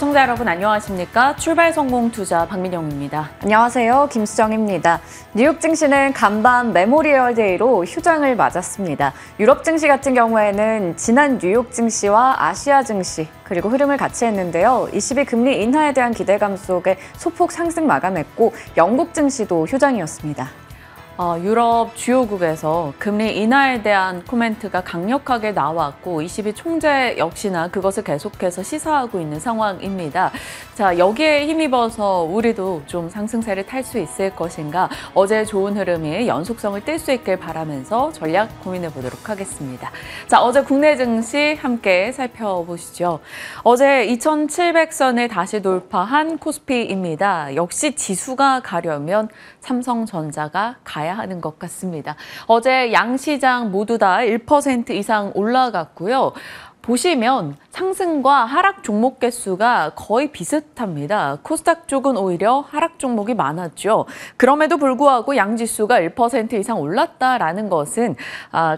시청자 여러분 안녕하십니까? 출발 성공 투자 박민영입니다. 안녕하세요. 김수정입니다. 뉴욕 증시는 간밤 메모리얼 데이로 휴장을 맞았습니다. 유럽 증시 같은 경우에는 지난 뉴욕 증시와 아시아 증시 그리고 흐름을 같이 했는데요. 22 금리 인하에 대한 기대감 속에 소폭 상승 마감했고 영국 증시도 휴장이었습니다. 유럽 주요국에서 금리 인하에 대한 코멘트가 강력하게 나왔고 22 총재 역시나 그것을 계속해서 시사하고 있는 상황입니다. 자, 여기에 힘입어서 우리도 좀 상승세를 탈 수 있을 것인가, 어제 좋은 흐름이 연속성을 띨 수 있길 바라면서 전략 고민해 보도록 하겠습니다. 자, 어제 국내 증시 함께 살펴보시죠. 어제 2700선을 다시 돌파한 코스피입니다. 역시 지수가 가려면 삼성전자가 가야 하는 것 같습니다. 어제 양시장 모두 다 1% 이상 올라갔고요. 보시면 상승과 하락 종목 개수가 거의 비슷합니다. 코스닥 쪽은 오히려 하락 종목이 많았죠. 그럼에도 불구하고 양지수가 1% 이상 올랐다라는 것은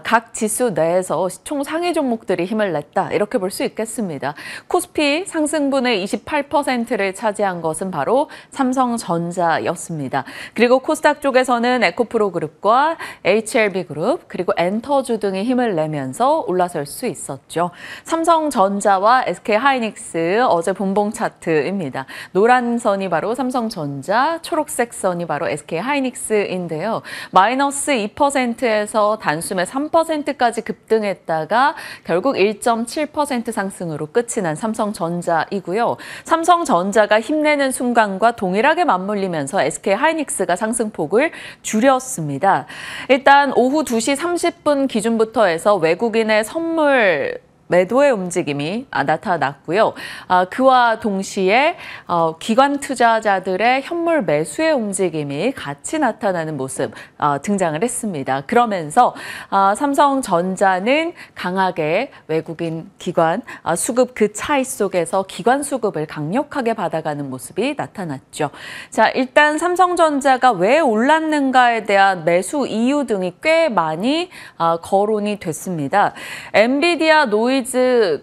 각 지수 내에서 총 상위 종목들이 힘을 냈다, 이렇게 볼 수 있겠습니다. 코스피 상승분의 28%를 차지한 것은 바로 삼성전자였습니다. 그리고 코스닥 쪽에서는 에코프로그룹과 HLB그룹 그리고 엔터주 등이 힘을 내면서 올라설 수 있었죠. 삼성전자와 SK하이닉스 어제 분봉 차트입니다. 노란 선이 바로 삼성전자, 초록색 선이 바로 SK하이닉스인데요. 마이너스 2%에서 단숨에 3%까지 급등했다가 결국 1.7% 상승으로 끝이 난 삼성전자이고요. 삼성전자가 힘내는 순간과 동일하게 맞물리면서 SK하이닉스가 상승폭을 줄였습니다. 일단 오후 2시 30분 기준부터 해서 외국인의 선물 매도의 움직임이 나타났고요. 그와 동시에 기관 투자자들의 현물 매수의 움직임이 같이 나타나는 모습 등장을 했습니다. 그러면서 삼성전자는 강하게 외국인 기관 수급 그 차이 속에서 기관 수급을 강력하게 받아가는 모습이 나타났죠. 자, 일단 삼성전자가 왜 올랐는가에 대한 매수 이유 등이 꽤 많이 거론이 됐습니다. 엔비디아 노이즈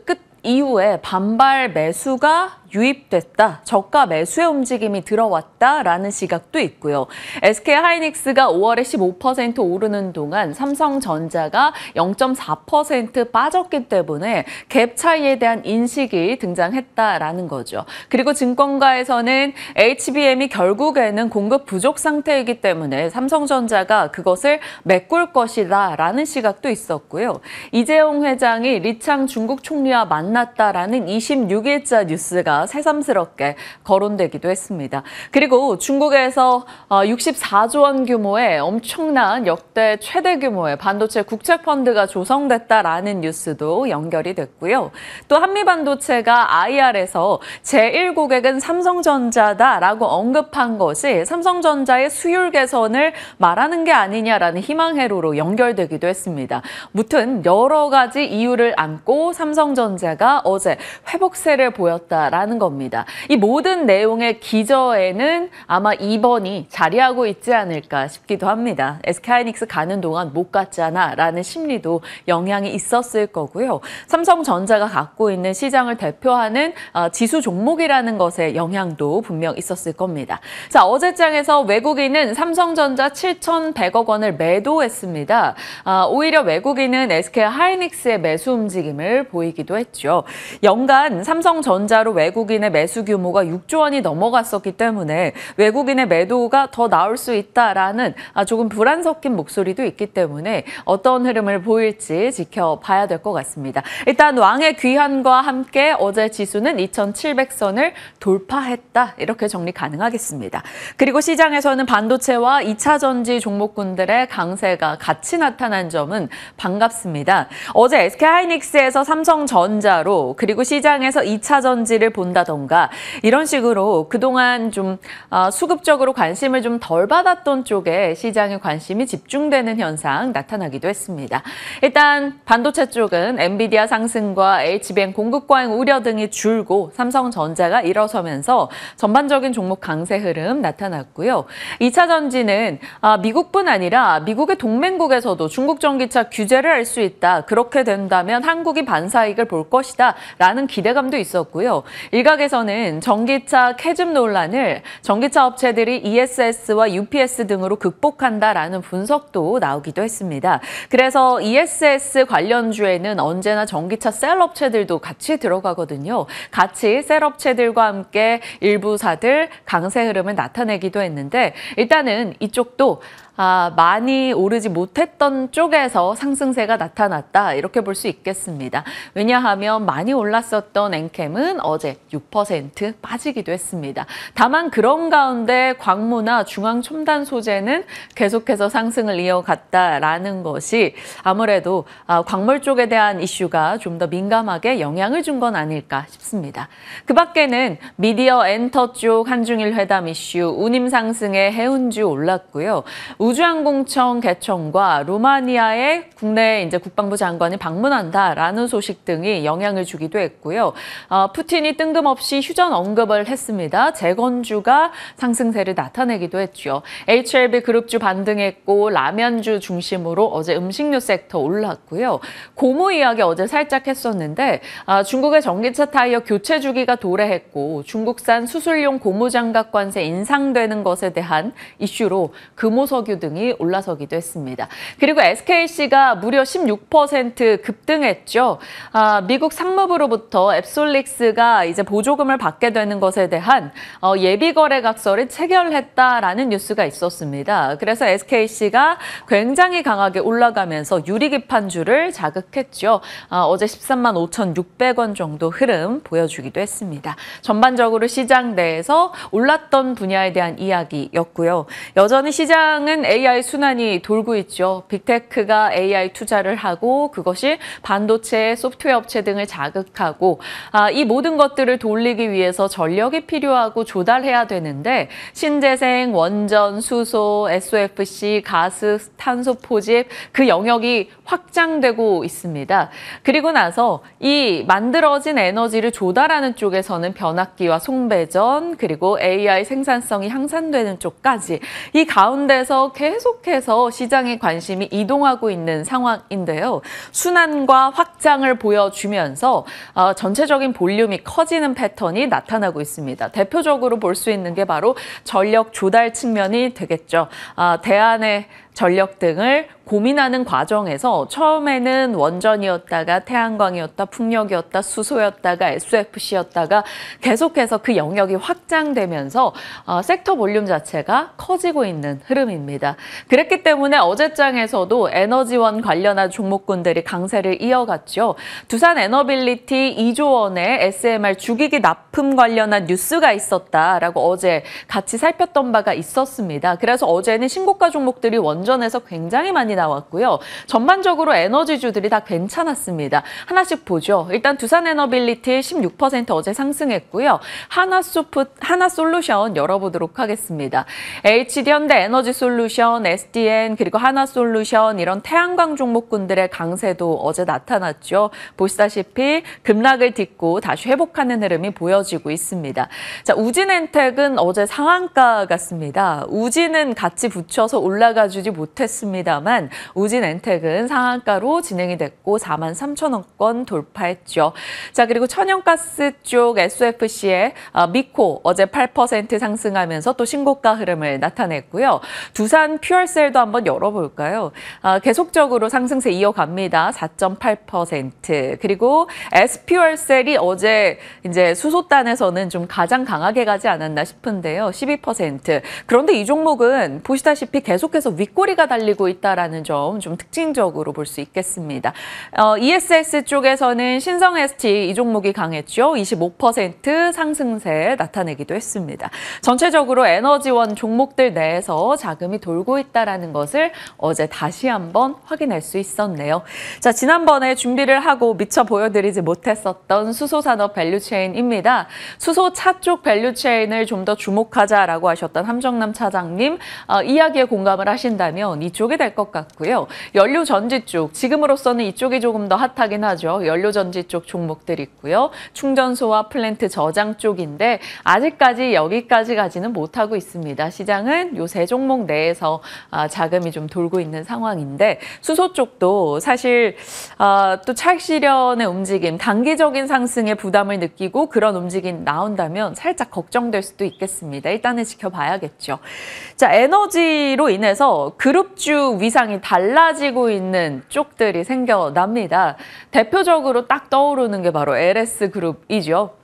끝 이후에 반발 매수가 유입됐다, 저가 매수의 움직임이 들어왔다라는 시각도 있고요. SK하이닉스가 5월에 15% 오르는 동안 삼성전자가 0.4% 빠졌기 때문에 갭 차이에 대한 인식이 등장했다라는 거죠. 그리고 증권가에서는 HBM이 결국에는 공급 부족 상태이기 때문에 삼성전자가 그것을 메꿀 것이다라는 시각도 있었고요. 이재용 회장이 리창 중국 총리와 만났다라는 26일자 뉴스가 새삼스럽게 거론되기도 했습니다. 그리고 중국에서 64조 원 규모의 엄청난 역대 최대 규모의 반도체 국채펀드가 조성됐다라는 뉴스도 연결이 됐고요. 또 한미반도체가 IR에서 제1고객은 삼성전자다라고 언급한 것이 삼성전자의 수율 개선을 말하는 게 아니냐라는 희망회로로 연결되기도 했습니다. 무튼 여러 가지 이유를 안고 삼성전자가 어제 회복세를 보였다라는 겁니다. 이 모든 내용의 기저에는 아마 2번이 자리하고 있지 않을까 싶기도 합니다. SK하이닉스 가는 동안 못 갔잖아 라는 심리도 영향이 있었을 거고요. 삼성전자가 갖고 있는 시장을 대표하는 지수 종목이라는 것에 영향도 분명 있었을 겁니다. 자, 어제장에서 외국인은 삼성전자 7,100억 원을 매도했습니다. 오히려 외국인은 SK하이닉스의 매수 움직임을 보이기도 했죠. 연간 삼성전자로 외국인의 매수 규모가 6조 원이 넘어갔었기 때문에 외국인의 매도가 더 나올 수 있다라는 조금 불안 섞인 목소리도 있기 때문에 어떤 흐름을 보일지 지켜봐야 될 것 같습니다. 일단 왕의 귀환과 함께 어제 지수는 2700선을 돌파했다, 이렇게 정리 가능하겠습니다. 그리고 시장에서는 반도체와 2차 전지 종목군들의 강세가 같이 나타난 점은 반갑습니다. 어제 SK하이닉스에서 삼성전자로, 그리고 시장에서 2차 전지를 본다던가 이런 식으로 그동안 좀 수급적으로 관심을 좀 덜 받았던 쪽에 시장의 관심이 집중되는 현상 나타나기도 했습니다. 일단 반도체 쪽은 엔비디아 상승과 HBM 공급 과잉 우려 등이 줄고 삼성전자가 일어서면서 전반적인 종목 강세 흐름 나타났고요. 2차 전지는 미국뿐 아니라 미국의 동맹국에서도 중국 전기차 규제를 할 수 있다, 그렇게 된다면 한국이 반사이익을 볼 것이다 라는 기대감도 있었고요. 일각에서는 전기차 캐즘 논란을 전기차 업체들이 ESS와 UPS 등으로 극복한다라는 분석도 나오기도 했습니다. 그래서 ESS 관련주에는 언제나 전기차 셀 업체들도 같이 들어가거든요. 같이 셀 업체들과 함께 일부사들 강세 흐름을 나타내기도 했는데 일단은 이쪽도 많이 오르지 못했던 쪽에서 상승세가 나타났다 이렇게 볼 수 있겠습니다. 왜냐하면 많이 올랐었던 엔캠은 어제 6% 빠지기도 했습니다. 다만 그런 가운데 광무나 중앙첨단 소재는 계속해서 상승을 이어갔다라는 것이 아무래도 광물 쪽에 대한 이슈가 좀 더 민감하게 영향을 준 건 아닐까 싶습니다. 그 밖에는 미디어 엔터 쪽 한중일 회담 이슈, 운임 상승에 해운주 올랐고요. 우주항공청 개청과 루마니아의 국내 이제 국방부 장관이 방문한다라는 소식 등이 영향을 주기도 했고요. 푸틴이 뜬금없이 휴전 언급을 했습니다. 재건주가 상승세를 나타내기도 했죠. HLB 그룹주 반등했고 라면주 중심으로 어제 음식료 섹터 올랐고요. 고무 이야기 어제 살짝 했었는데 중국의 전기차 타이어 교체 주기가 도래했고 중국산 수술용 고무장갑 관세 인상되는 것에 대한 이슈로 금호석유 등이 올라서기도 했습니다. 그리고 SKC가 무려 16% 급등했죠. 미국 상무부로부터 앱솔릭스가 이제 보조금을 받게 되는 것에 대한 예비거래 각서를 체결했다라는 뉴스가 있었습니다. 그래서 SKC가 굉장히 강하게 올라가면서 유리기판주를 자극했죠. 어제 13만 5,600원 정도 흐름 보여주기도 했습니다. 전반적으로 시장 내에서 올랐던 분야에 대한 이야기였고요. 여전히 시장은 AI 순환이 돌고 있죠. 빅테크가 AI 투자를 하고 그것이 반도체, 소프트웨어 업체 등을 자극하고 이 모든 것들을 돌리기 위해서 전력이 필요하고 조달해야 되는데 신재생, 원전, 수소, SOFC, 가스, 탄소 포집 그 영역이 확장되고 있습니다. 그리고 나서 이 만들어진 에너지를 조달하는 쪽에서는 변압기와 송배전 그리고 AI 생산성이 향상되는 쪽까지 이 가운데서 계속해서 시장의 관심이 이동하고 있는 상황인데요. 순환과 확장을 보여주면서 전체적인 볼륨이 커지는 패턴이 나타나고 있습니다. 대표적으로 볼 수 있는 게 바로 전력 조달 측면이 되겠죠. 대안의 전력 등을 고민하는 과정에서 처음에는 원전이었다가 태양광이었다, 풍력이었다, 수소였다가 SOFC였다가 계속해서 그 영역이 확장되면서 섹터 볼륨 자체가 커지고 있는 흐름입니다. 그랬기 때문에 어제장에서도 에너지원 관련한 종목군들이 강세를 이어갔죠. 두산 에너빌리티 2조 원의 SMR 주기기 납품 관련한 뉴스가 있었다라고 어제 같이 살폈던 바가 있었습니다. 그래서 어제는 신고가 종목들이 원전에서 굉장히 많이 나왔고요. 전반적으로 에너지주들이 다 괜찮았습니다. 하나씩 보죠. 일단 두산에너빌리티 16% 어제 상승했고요. 하나솔루션 열어보도록 하겠습니다. HD현대 에너지솔루션, SDN 그리고 하나솔루션 이런 태양광 종목군들의 강세도 어제 나타났죠. 보시다시피 급락을 딛고 다시 회복하는 흐름이 보여지고 있습니다. 자, 우진엔텍은 어제 상한가 같습니다. 우진은 같이 붙여서 올라가주지 못했습니다만 우진엔텍은 상한가로 진행이 됐고 43,000원권 돌파했죠. 자, 그리고 천연가스 쪽 SOFC의 미코 어제 8% 상승하면서 또 신고가 흐름을 나타냈고요. 두산 퓨얼셀도 한번 열어볼까요? 계속적으로 상승세 이어갑니다. 4.8%. 그리고 S퓨얼셀이 어제 이제 수소단에서는 좀 가장 강하게 가지 않았나 싶은데요. 12%. 그런데 이 종목은 보시다시피 계속해서 윗꼬리가 달리고 있다라는 점 좀 특징적으로 볼 수 있겠습니다. ESS 쪽에서는 신성 ST 이 종목이 강했죠. 25% 상승세 나타내기도 했습니다. 전체적으로 에너지원 종목들 내에서 자금이 돌고 있다라는 것을 어제 다시 한번 확인할 수 있었네요. 자, 지난번에 준비를 하고 미처 보여드리지 못했었던 수소산업 밸류체인입니다. 수소차 쪽 밸류체인을 좀 더 주목하자라고 하셨던 함정남 차장님 이야기에 공감을 하신다면 한다면 이쪽이 될 것 같고요. 연료 전지 쪽, 지금으로서는 이쪽이 조금 더 핫하긴 하죠. 연료 전지 쪽 종목들 있고요. 충전소와 플랜트 저장 쪽인데 아직까지 여기까지 가지는 못하고 있습니다. 시장은 요 세 종목 내에서 자금이 좀 돌고 있는 상황인데 수소 쪽도 사실 또 차익 실현의 움직임, 단기적인 상승의 부담을 느끼고 그런 움직임 나온다면 살짝 걱정될 수도 있겠습니다. 일단은 지켜봐야겠죠. 자, 에너지로 인해서 그룹주 위상이 달라지고 있는 쪽들이 생겨납니다. 대표적으로 딱 떠오르는 게 바로 LS그룹이죠.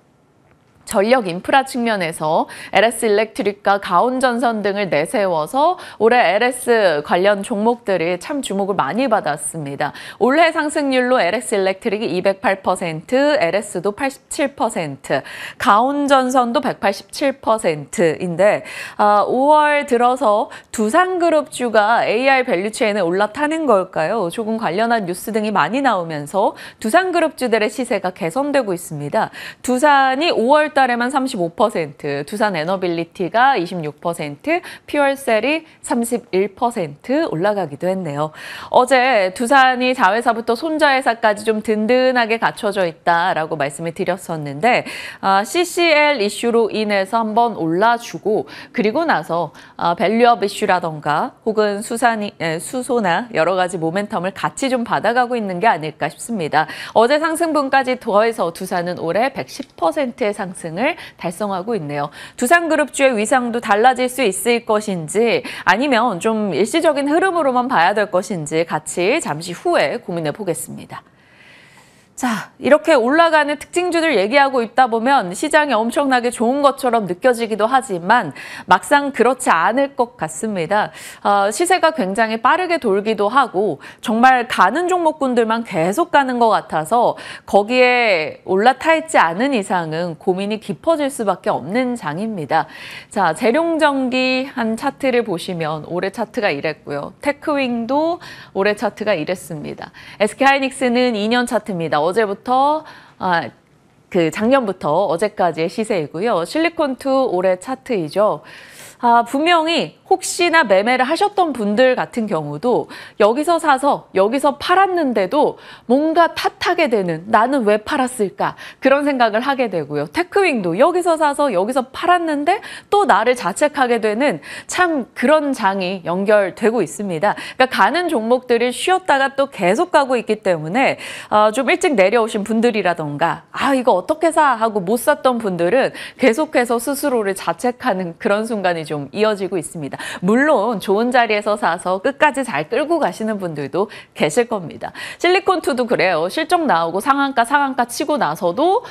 전력 인프라 측면에서 LS 일렉트릭과 가온전선 등을 내세워서 올해 LS 관련 종목들이 참 주목을 많이 받았습니다. 올해 상승률로 LS 일렉트릭이 208%, LS도 87%, 가온전선도 187%인데 5월 들어서 두산그룹주가 AI 밸류체인에 올라타는 걸까요? 조금 관련한 뉴스 등이 많이 나오면서 두산그룹주들의 시세가 개선되고 있습니다. 두산이 5월 달에만 35%, 두산 에너빌리티가 26%, 퓨얼셀이 31% 올라가기도 했네요. 어제 두산이 자회사부터 손자회사까지 좀 든든하게 갖춰져 있다라고 말씀을 드렸었는데 CCL 이슈로 인해서 한번 올라주고 그리고 나서 밸류업 이슈라던가 혹은 수소나 여러 가지 모멘텀을 같이 좀 받아가고 있는 게 아닐까 싶습니다. 어제 상승분까지 더해서 두산은 올해 110%의 상승을 달성하고 있네요. 두산그룹주의 위상도 달라질 수 있을 것인지 아니면 좀 일시적인 흐름으로만 봐야 될 것인지 같이 잠시 후에 고민해 보겠습니다. 자, 이렇게 올라가는 특징주들 얘기하고 있다 보면 시장이 엄청나게 좋은 것처럼 느껴지기도 하지만 막상 그렇지 않을 것 같습니다. 시세가 굉장히 빠르게 돌기도 하고 정말 가는 종목군들만 계속 가는 것 같아서 거기에 올라타 있지 않은 이상은 고민이 깊어질 수밖에 없는 장입니다. 자, 재룡전기 한 차트를 보시면 올해 차트가 이랬고요. 테크윙도 올해 차트가 이랬습니다. SK하이닉스는 2년 차트입니다. 어제부터 작년부터 어제까지의 시세이고요. 실리콘2 올해 차트이죠. 분명히 혹시나 매매를 하셨던 분들 같은 경우도 여기서 사서 여기서 팔았는데도 뭔가 탓하게 되는 나는 왜 팔았을까 그런 생각을 하게 되고요. 테크윙도 여기서 사서 여기서 팔았는데 또 나를 자책하게 되는 참 그런 장이 연결되고 있습니다. 그러니까 가는 종목들이 쉬었다가 또 계속 가고 있기 때문에 좀 일찍 내려오신 분들이라던가 이거 어떻게 사 하고 못 샀던 분들은 계속해서 스스로를 자책하는 그런 순간이 좀 이어지고 있습니다. 물론 좋은 자리에서 사서 끝까지 잘 끌고 가시는 분들도 계실 겁니다. 실리콘2도 그래요. 실적 나오고 상한가 치고 나서도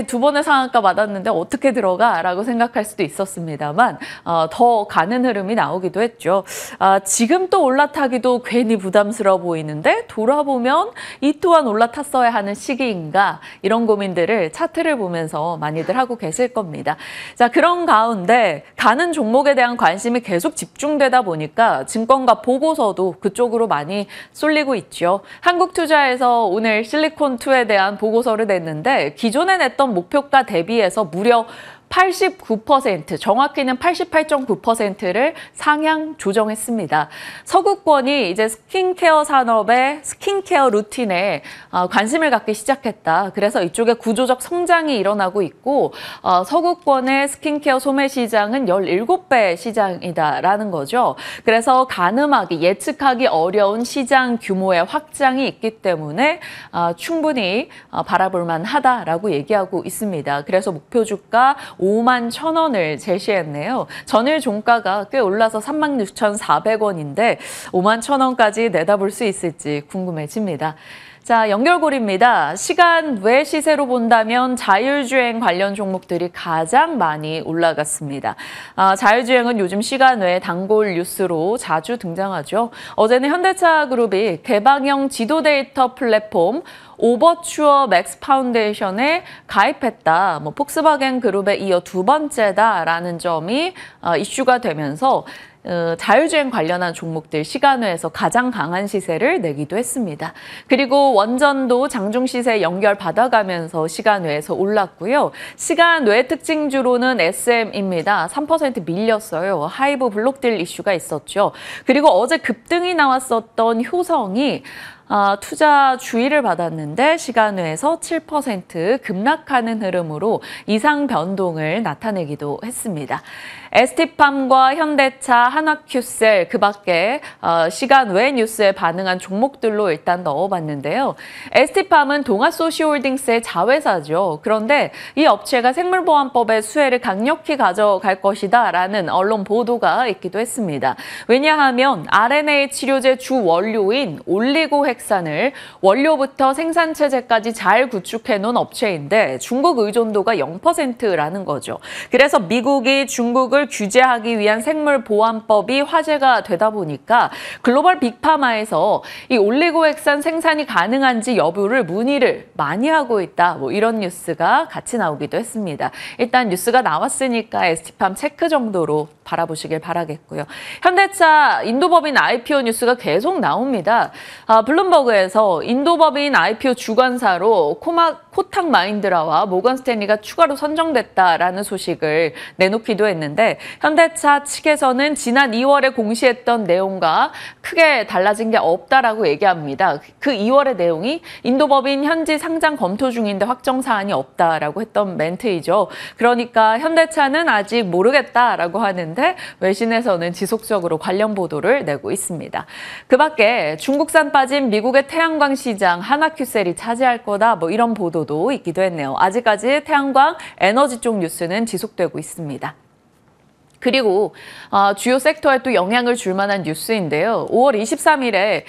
두 번의 상한가 받았는데 어떻게 들어가? 라고 생각할 수도 있었습니다만 더 가는 흐름이 나오기도 했죠. 지금 또 올라타기도 괜히 부담스러워 보이는데 돌아보면 이 또한 올라탔어야 하는 시기인가? 이런 고민들을 차트를 보면서 많이들 하고 계실 겁니다. 자, 그런 가운데 가는 종목에 대한 관심이 계속 집중되다 보니까 증권가 보고서도 그쪽으로 많이 쏠리고 있죠. 한국투자에서 오늘 실리콘2에 대한 보고서를 냈는데 기존에 냈던 목표가 대비해서 무려 89%, 정확히는 88.9%를 상향 조정했습니다. 서구권이 이제 스킨케어 산업의 스킨케어 루틴에 관심을 갖기 시작했다. 그래서 이쪽에 구조적 성장이 일어나고 있고 서구권의 스킨케어 소매 시장은 17배 시장이다라는 거죠. 그래서 가늠하기, 예측하기 어려운 시장 규모의 확장이 있기 때문에 충분히 바라볼 만하다라고 얘기하고 있습니다. 그래서 목표 주가 51,000원을 제시했네요. 전일 종가가 꽤 올라서 36,400원인데 51,000원까지 내다볼 수 있을지 궁금해집니다. 자, 연결고리입니다. 시간 외 시세로 본다면 자율주행 관련 종목들이 가장 많이 올라갔습니다. 자율주행은 요즘 시간 외 단골 뉴스로 자주 등장하죠. 어제는 현대차그룹이 개방형 지도 데이터 플랫폼 오버추어 맥스 파운데이션에 가입했다. 폭스바겐 그룹에 이어 두 번째다라는 점이 이슈가 되면서 자율주행 관련한 종목들 시간외에서 가장 강한 시세를 내기도 했습니다. 그리고 원전도 장중 시세 연결 받아가면서 시간외에서 올랐고요. 시간외 특징주로는 SM입니다. 3% 밀렸어요. 하이브 블록딜 이슈가 있었죠. 그리고 어제 급등이 나왔었던 효성이 투자 주의를 받았는데 시간외에서 7% 급락하는 흐름으로 이상 변동을 나타내기도 했습니다. ST팜과 현대차, 한화큐셀 그 밖에 시간외 뉴스에 반응한 종목들로 일단 넣어봤는데요. ST팜은 동아소시홀딩스의 자회사죠. 그런데 이 업체가 생물보안법의 수혜를 강력히 가져갈 것이다라는 언론 보도가 있기도 했습니다. 왜냐하면 RNA 치료제 주 원료인 올리고핵산을 원료부터 생산체제까지 잘 구축해놓은 업체인데 중국 의존도가 0%라는 거죠. 그래서 미국이 중국을 규제하기 위한 생물보안법이 화제가 되다 보니까 글로벌 빅파마에서 이 올리고핵산 생산이 가능한지 여부를 문의를 많이 하고 있다. 뭐 이런 뉴스가 같이 나오기도 했습니다. 일단 뉴스가 나왔으니까 ST팜 체크 정도로 바라보시길 바라겠고요. 현대차 인도법인 IPO 뉴스가 계속 나옵니다. 블룸버그에서 인도법인 IPO 주관사로 코탁 마인드라와 모건 스탠리가 추가로 선정됐다라는 소식을 내놓기도 했는데 현대차 측에서는 지난 2월에 공시했던 내용과 크게 달라진 게 없다라고 얘기합니다. 그 2월의 내용이 인도법인 현지 상장 검토 중인데 확정 사안이 없다라고 했던 멘트이죠. 그러니까 현대차는 아직 모르겠다라고 하는데 외신에서는 지속적으로 관련 보도를 내고 있습니다. 그 밖에 중국산 빠진 미국의 태양광 시장 한화큐셀이 차지할 거다 뭐 이런 보도도 있기도 했네요. 아직까지 태양광 에너지 쪽 뉴스는 지속되고 있습니다. 그리고 주요 섹터에 또 영향을 줄 만한 뉴스인데요. 5월 23일에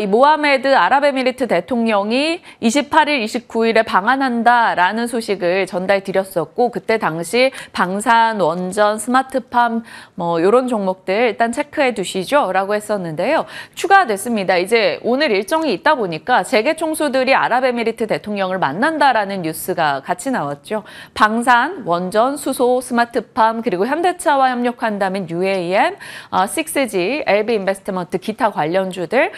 이 모하메드 아랍에미리트 대통령이 28일, 29일에 방한한다라는 소식을 전달드렸었고 그때 당시 방산, 원전, 스마트팜 뭐 이런 종목들 일단 체크해 두시죠 라고 했었는데요. 추가됐습니다. 이제 오늘 일정이 있다 보니까 재계 총수들이 아랍에미리트 대통령을 만난다라는 뉴스가 같이 나왔죠. 방산, 원전, 수소, 스마트팜 그리고 현대차와 협력한다면 UAM, 6G, LB 인베스트먼트, 기타 관련주들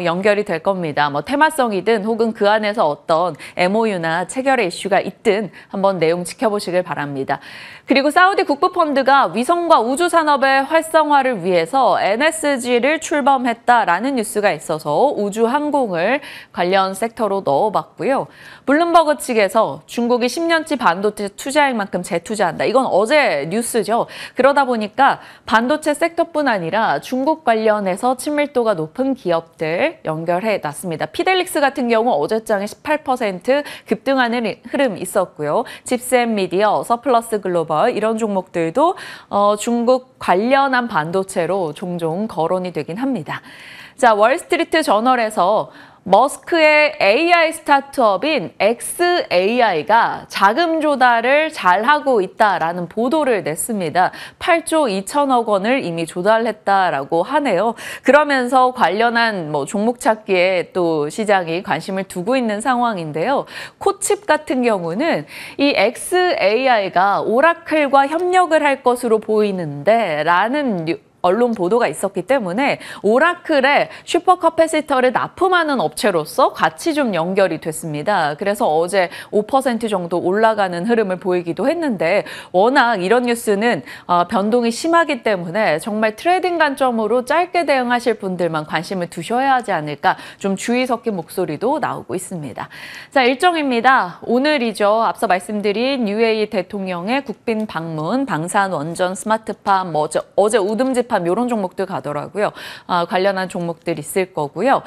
연결이 될 겁니다. 뭐 테마성이든 혹은 그 안에서 어떤 MOU나 체결의 이슈가 있든 한번 내용 지켜보시길 바랍니다. 그리고 사우디 국부펀드가 위성과 우주산업의 활성화를 위해서 NSG를 출범했다라는 뉴스가 있어서 우주항공을 관련 섹터로 넣어봤고요. 블룸버그 측에서 중국이 10년치 반도체 투자액 만큼 재투자한다. 이건 어제 뉴스죠. 그러다 보니까 반도체 섹터뿐 아니라 중국 관련해서 친밀도가 높은 기업들 연결해 놨습니다. 피델릭스 같은 경우 어제장에 18% 급등하는 흐름 있었고요. 집센 미디어, 서플러스 글로벌 이런 종목들도 중국 관련한 반도체로 종종 거론이 되긴 합니다. 자, 월스트리트 저널에서 머스크의 AI 스타트업인 xAI가 자금 조달을 잘하고 있다라는 보도를 냈습니다. 8조 2천억 원을 이미 조달했다라고 하네요. 그러면서 관련한 종목 찾기에 또 시장이 관심을 두고 있는 상황인데요. 코칩 같은 경우는 이 xAI가 오라클과 협력을 할 것으로 보이는데 라는 언론 보도가 있었기 때문에 오라클의 슈퍼커패시터를 납품하는 업체로서 같이 좀 연결이 됐습니다. 그래서 어제 5% 정도 올라가는 흐름을 보이기도 했는데 워낙 이런 뉴스는 변동이 심하기 때문에 정말 트레이딩 관점으로 짧게 대응하실 분들만 관심을 두셔야 하지 않을까 좀 주의 섞인 목소리도 나오고 있습니다. 자, 일정입니다. 오늘이죠. 앞서 말씀드린 UAE 대통령의 국빈 방문, 방산, 원전, 스마트팜, 어제 우듬지 이런 종목들 가더라고요. 관련한 종목들 있을 거고요.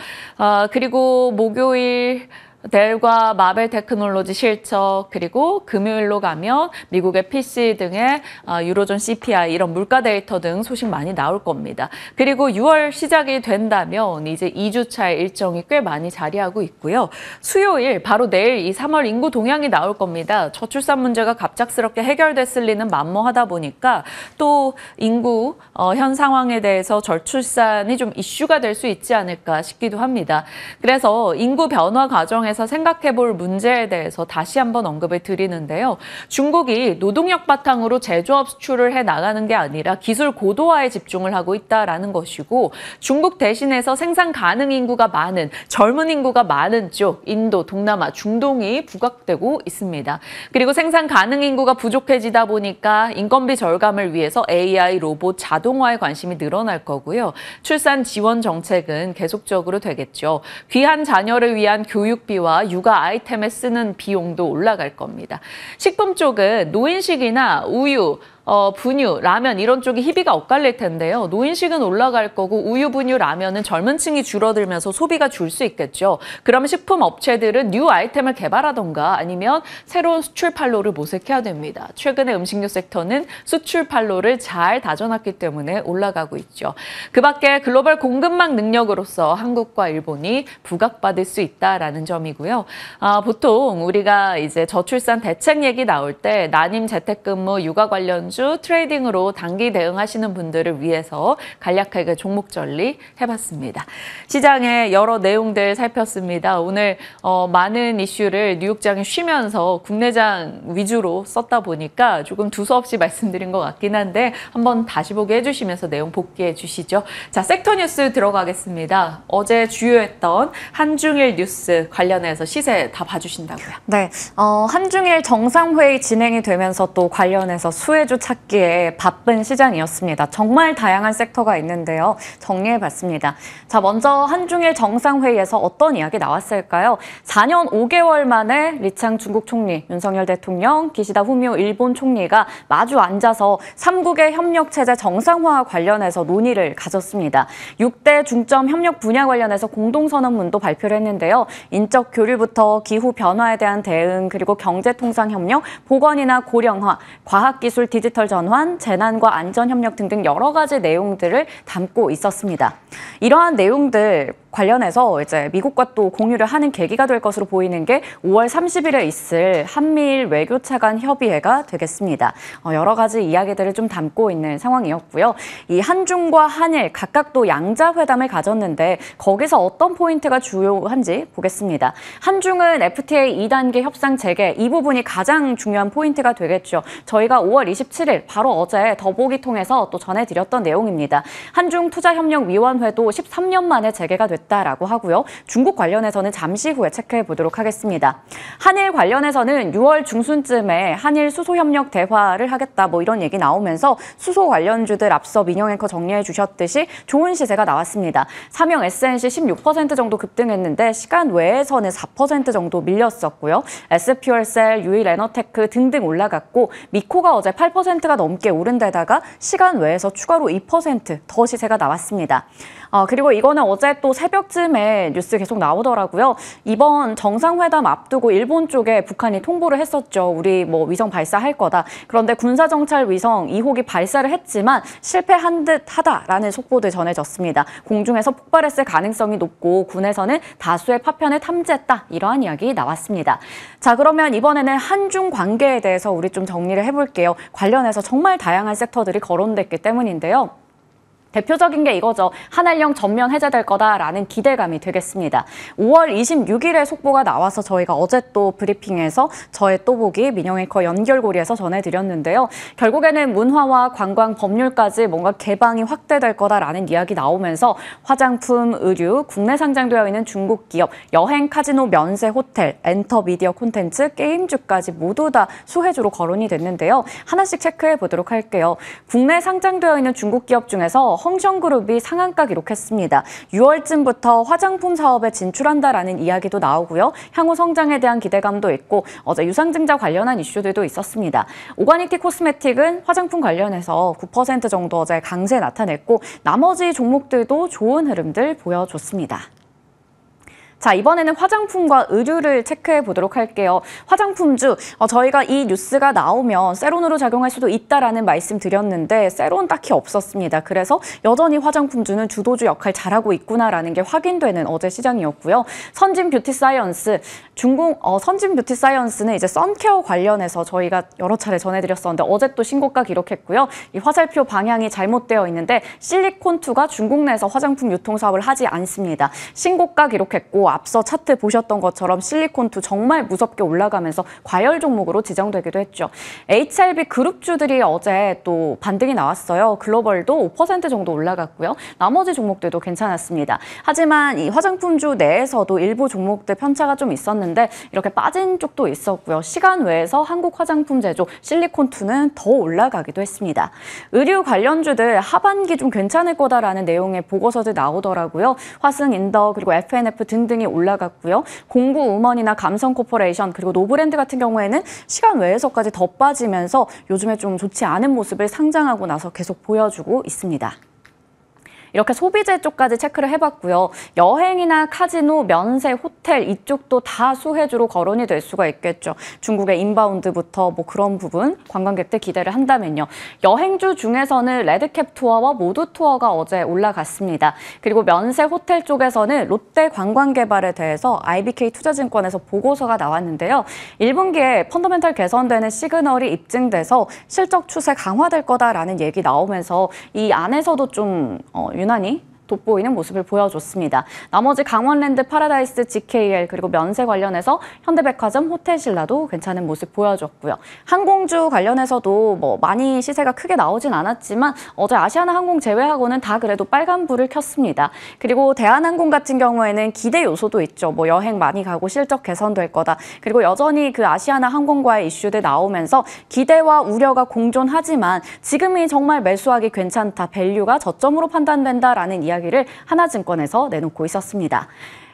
그리고 목요일 델과 마벨 테크놀로지 실적, 그리고 금요일로 가면 미국의 PC 등의 유로존 CPI 이런 물가 데이터 등 소식 많이 나올 겁니다. 그리고 6월 시작이 된다면 이제 2주차의 일정이 꽤 많이 자리하고 있고요. 수요일 바로 내일 이 3월 인구 동향이 나올 겁니다. 저출산 문제가 갑작스럽게 해결됐을 리는 만무하다 보니까 또 인구 현 상황에 대해서 저출산이 좀 이슈가 될 수 있지 않을까 싶기도 합니다. 그래서 인구 변화 과정에 입장에서 생각해 볼 문제에 대해서 다시 한번 언급을 드리는데요. 중국이 노동력 바탕으로 제조업 수출을 해 나가는 게 아니라 기술 고도화에 집중을 하고 있다라는 것이고, 중국 대신해서 생산 가능 인구가 많은, 젊은 인구가 많은 쪽 인도, 동남아, 중동이 부각되고 있습니다. 그리고 생산 가능 인구가 부족해지다 보니까 인건비 절감을 위해서 AI, 로봇, 자동화에 관심이 늘어날 거고요. 출산 지원 정책은 계속적으로 되겠죠. 귀한 자녀를 위한 교육비와 육아 아이템에 쓰는 비용도 올라갈 겁니다. 식품 쪽은 노인식이나 우유, 분유, 라면 이런 쪽이 희비가 엇갈릴 텐데요. 노인식은 올라갈 거고 우유, 분유, 라면은 젊은 층이 줄어들면서 소비가 줄 수 있겠죠. 그러면 식품 업체들은 뉴 아이템을 개발하던가 아니면 새로운 수출 판로를 모색해야 됩니다. 최근에 음식료 섹터는 수출 판로를 잘 다져놨기 때문에 올라가고 있죠. 그 밖에 글로벌 공급망 능력으로서 한국과 일본이 부각받을 수 있다라는 점이고요. 보통 우리가 이제 저출산 대책 얘기 나올 때 난임 재택근무, 육아 관련 트레이딩으로 단기 대응하시는 분들을 위해서 간략하게 종목 전리 해봤습니다. 시장의 여러 내용들 살폈습니다. 오늘 많은 이슈를 뉴욕장이 쉬면서 국내장 위주로 썼다 보니까 조금 두서없이 말씀드린 것 같긴 한데 한번 다시 보게 해주시면서 내용 복귀해 주시죠. 자, 섹터 뉴스 들어가겠습니다. 어제 주요했던 한중일 뉴스 관련해서 시세 다 봐주신다고요? 네, 한중일 정상회의 진행이 되면서 또 관련해서 수혜주 찾기에 바쁜 시장이었습니다. 정말 다양한 섹터가 있는데요. 정리해봤습니다. 자, 먼저 한중일 정상회의에서 어떤 이야기 나왔을까요? 4년 5개월 만에 리창 중국 총리, 윤석열 대통령, 기시다 후미오 일본 총리가 마주 앉아서 3국의 협력체제 정상화 관련해서 논의를 가졌습니다. 6대 중점 협력 분야 관련해서 공동선언문도 발표를 했는데요. 인적 교류부터 기후 변화에 대한 대응, 그리고 경제통상협력, 보건이나 고령화, 과학기술 디지털 전환, 재난과 안전협력 등등 여러 가지 내용들을 담고 있었습니다. 이러한 내용들 관련해서 이제 미국과 또 공유를 하는 계기가 될 것으로 보이는 게 5월 30일에 있을 한미일 외교차 간 협의회가 되겠습니다. 여러 가지 이야기들을 좀 담고 있는 상황이었고요. 이 한중과 한일 각각 또 양자회담을 가졌는데 거기서 어떤 포인트가 주요한지 보겠습니다. 한중은 FTA 2단계 협상 재개, 이 부분이 가장 중요한 포인트가 되겠죠. 저희가 5월 27일 바로 어제 더보기 통해서 또 전해드렸던 내용입니다. 한중투자협력위원회도 13년 만에 재개가 됐다라고 하고요. 중국 관련해서는 잠시 후에 체크해 보도록 하겠습니다. 한일 관련해서는 6월 중순쯤에 한일 수소협력 대화를 하겠다 뭐 이런 얘기 나오면서 수소 관련주들 앞서 민영 앵커 정리해 주셨듯이 좋은 시세가 나왔습니다. 삼형 SNC 16% 정도 급등했는데 시간 외에서는 4% 정도 밀렸었고요. SP월셀, 유일에너테크 등등 올라갔고 미코가 어제 8%가 넘게 오른 데다가 시간 외에서 추가로 2% 더 시세가 나왔습니다. 그리고 이거는 어제 또 새벽쯤에 뉴스 계속 나오더라고요. 이번 정상회담 앞두고 일본 쪽에 북한이 통보를 했었죠. 우리 뭐 위성 발사할 거다. 그런데 군사정찰 위성 2호기 발사를 했지만 실패한 듯 하다라는 속보도 전해졌습니다. 공중에서 폭발했을 가능성이 높고 군에서는 다수의 파편을 탐지했다. 이러한 이야기 나왔습니다. 자, 그러면 이번에는 한중 관계에 대해서 우리 좀 정리를 해볼게요. 관련해서 정말 다양한 섹터들이 거론됐기 때문인데요. 대표적인 게 이거죠. 한알령 전면 해제될 거다라는 기대감이 되겠습니다. 5월 26일에 속보가 나와서 저희가 어제 또 브리핑에서 저의 또보기 민영 앵커 연결고리에서 전해드렸는데요. 결국에는 문화와 관광, 법률까지 뭔가 개방이 확대될 거다라는 이야기 나오면서 화장품, 의류, 국내 상장되어 있는 중국 기업, 여행, 카지노, 면세, 호텔, 엔터, 미디어 콘텐츠, 게임주까지 모두 다 수혜주로 거론이 됐는데요. 하나씩 체크해 보도록 할게요. 국내 상장되어 있는 중국 기업 중에서 헝성그룹이 상한가 기록했습니다. 6월쯤부터 화장품 사업에 진출한다라는 이야기도 나오고요. 향후 성장에 대한 기대감도 있고 어제 유상증자 관련한 이슈들도 있었습니다. 오가니티 코스메틱은 화장품 관련해서 9% 정도 어제 강세 나타냈고 나머지 종목들도 좋은 흐름들 보여줬습니다. 자, 이번에는 화장품과 의류를 체크해 보도록 할게요. 화장품주, 저희가 이 뉴스가 나오면 세론으로 작용할 수도 있다라는 말씀 드렸는데 세론 딱히 없었습니다. 그래서 여전히 화장품주는 주도주 역할 잘하고 있구나라는 게 확인되는 어제 시장이었고요. 선진 뷰티 사이언스, 선진 뷰티 사이언스는 이제 선케어 관련해서 저희가 여러 차례 전해드렸었는데 어제 또 신고가 기록했고요. 이 화살표 방향이 잘못되어 있는데 실리콘2가 중국 내에서 화장품 유통 사업을 하지 않습니다. 신고가 기록했고 앞서 차트 보셨던 것처럼 실리콘2 정말 무섭게 올라가면서 과열 종목으로 지정되기도 했죠. HLB 그룹주들이 어제 또 반등이 나왔어요. 글로벌도 5% 정도 올라갔고요. 나머지 종목들도 괜찮았습니다. 하지만 이 화장품주 내에서도 일부 종목들 편차가 좀 있었는데 이렇게 빠진 쪽도 있었고요. 시간 외에서 한국 화장품 제조 실리콘2는 더 올라가기도 했습니다. 의류 관련주들 하반기 좀 괜찮을 거다라는 내용의 보고서들 나오더라고요. 화승인더 그리고 FNF 등등이 올라갔고요. 공구우먼이나 감성코퍼레이션 그리고 노브랜드 같은 경우에는 시간 외에서까지 더 빠지면서 요즘에 좀 좋지 않은 모습을 상장하고 나서 계속 보여주고 있습니다. 이렇게 소비재 쪽까지 체크를 해봤고요. 여행이나 카지노, 면세, 호텔 이쪽도 다 수혜주로 거론이 될 수가 있겠죠. 중국의 인바운드부터 뭐 그런 부분 관광객들 기대를 한다면요. 여행주 중에서는 레드캡 투어와 모두 투어가 어제 올라갔습니다. 그리고 면세 호텔 쪽에서는 롯데 관광개발에 대해서 IBK 투자증권에서 보고서가 나왔는데요. 1분기에 펀더멘탈 개선되는 시그널이 입증돼서 실적 추세 강화될 거다라는 얘기 나오면서 이 안에서도 좀 유난히 돋보이는 모습을 보여줬습니다. 나머지 강원랜드, 파라다이스, GKL 그리고 면세 관련해서 현대백화점, 호텔신라도 괜찮은 모습 보여줬고요. 항공주 관련해서도 뭐 많이 시세가 크게 나오진 않았지만 어제 아시아나항공 제외하고는 다 그래도 빨간불을 켰습니다. 그리고 대한항공 같은 경우에는 기대 요소도 있죠. 뭐 여행 많이 가고 실적 개선될 거다. 그리고 여전히 그 아시아나항공과의 이슈들 나오면서 기대와 우려가 공존하지만 지금이 정말 매수하기 괜찮다. 밸류가 저점으로 판단된다라는 이야기를 하나증권에서 내놓고 있었습니다.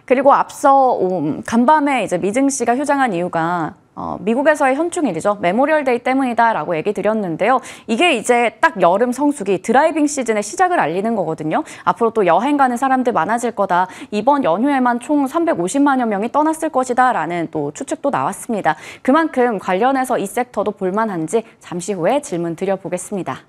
그리고 앞서 간밤에 이제 미증 씨가 휴장한 이유가 미국에서의 현충일이죠. 메모리얼데이 때문이다라고 얘기 드렸는데요. 이게 이제 딱 여름 성수기 드라이빙 시즌의 시작을 알리는 거거든요. 앞으로 또 여행 가는 사람들 많아질 거다. 이번 연휴에만 총 350만여 명이 떠났을 것이다라는 또 추측도 나왔습니다. 그만큼 관련해서 이 섹터도 볼만한지 잠시 후에 질문 드려보겠습니다.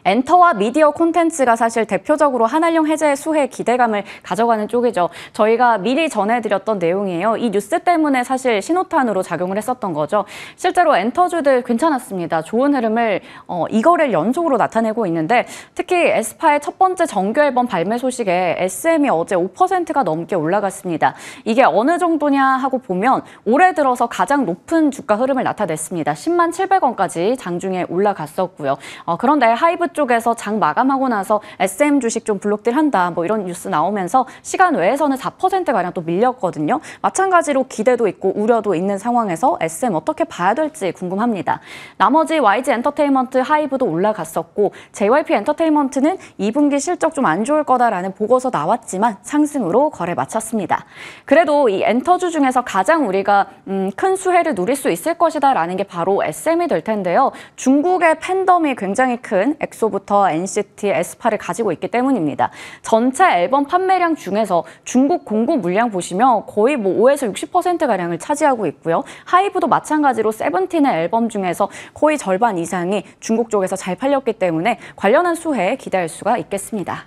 엔터와 미디어 콘텐츠가 사실 대표적으로 한한령 해제의 수혜에 기대감을 가져가는 쪽이죠. 저희가 미리 전해드렸던 내용이에요. 이 뉴스 때문에 사실 신호탄으로 작용을 했었던 거죠. 실제로 엔터주들 괜찮았습니다. 좋은 흐름을 이거를 연속으로 나타내고 있는데 특히 에스파의 첫 번째 정규 앨범 발매 소식에 SM이 어제 5%가 넘게 올라갔습니다. 이게 어느 정도냐 하고 보면 올해 들어서 가장 높은 주가 흐름을 나타냈습니다. 10만 700원까지 장중에 올라갔었고요. 그런데 하이브 쪽에서 장 마감하고 나서 SM 주식 좀 블록딜 한다 뭐 이런 뉴스 나오면서 시간 외에서는 4%가량 또 밀렸거든요. 마찬가지로 기대도 있고 우려도 있는 상황에서 SM 어떻게 봐야 될지 궁금합니다. 나머지 YG 엔터테인먼트 하이브도 올라갔었고 JYP 엔터테인먼트는 2분기 실적 좀 안 좋을 거다라는 보고서 나왔지만 상승으로 거래 마쳤습니다. 그래도 이 엔터주 중에서 가장 우리가 큰 수혜를 누릴 수 있을 것이다라는 게 바로 SM이 될 텐데요. 중국의 팬덤이 굉장히 큰 엑소부터 NCT, 에스파를 가지고 있기 때문입니다. 전체 앨범 판매량 중에서 중국 공급 물량 보시면 거의 뭐 5에서 60%가량을 차지하고 있고요. 하이브도 마찬가지로 세븐틴의 앨범 중에서 거의 절반 이상이 중국 쪽에서 잘 팔렸기 때문에 관련한 수혜에 기대할 수가 있겠습니다.